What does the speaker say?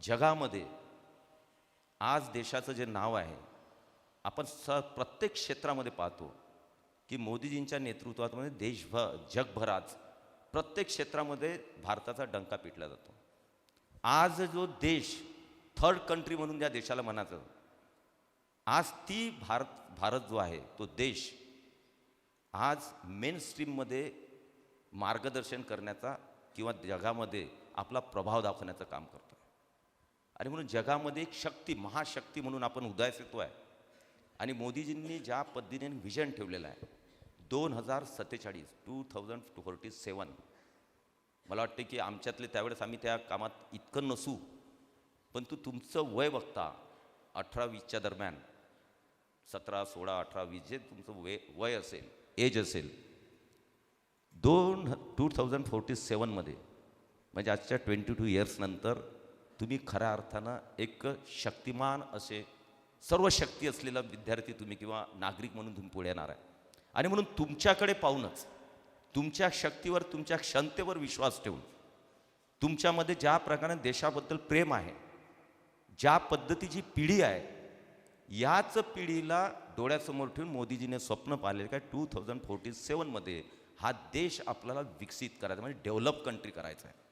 जगामध्ये आज देशाचं जे नाव आहे, आपण प्रत्येक क्षेत्रामध्ये पाहतो की मोदीजींच्या नेतृत्वामध्ये जगभरात प्रत्येक क्षेत्रामध्ये भारताचा डंका पिटला जातो. आज जो देश थर्ड कंट्री म्हणून ज्या देशाला म्हणायचं, आज ती भारत जो आहे तो देश आज मेन स्ट्रीममध्ये मार्गदर्शन करण्याचा किंवा जगामध्ये आपला प्रभाव दाखवण्याचं काम करतो. आणि म्हणून जगामध्ये एक शक्ती, महाशक्ती म्हणून आपण उदयास येतो आहे. आणि मोदीजींनी ज्या पद्धतीने व्हिजन ठेवलेलं आहे 2047 2047, मला वाटते की आमच्यातले त्यावेळेस आम्ही त्या कामात इतकं नसू, पण तुमचं वय बघता 18-20च्या दरम्यान, 17, 16, 18, 20 जे तुमचं वय असेल, एज असेल, 2047मध्ये म्हणजे आजच्या 22 इयर्स नंतर तुम्ही खऱ्या अर्थानं एक शक्तिमान असे सर्व शक्ती असलेला विद्यार्थी तुम्ही किंवा नागरिक म्हणून तुम्ही पुढे येणार आहे. आणि म्हणून तुमच्याकडे पाहूनच, तुमच्या शक्तीवर, तुमच्या क्षमतेवर विश्वास ठेवून, तुमच्यामध्ये ज्या प्रकारे देशाबद्दल प्रेम आहे, ज्या पद्धतीची पिढी आहे, याच पिढीला डोळ्यासमोर ठेवून मोदीजीने स्वप्न पाहिले का 2047मध्ये हा देश आपल्याला विकसित करायचा, म्हणजे डेव्हलप कंट्री करायचा आहे.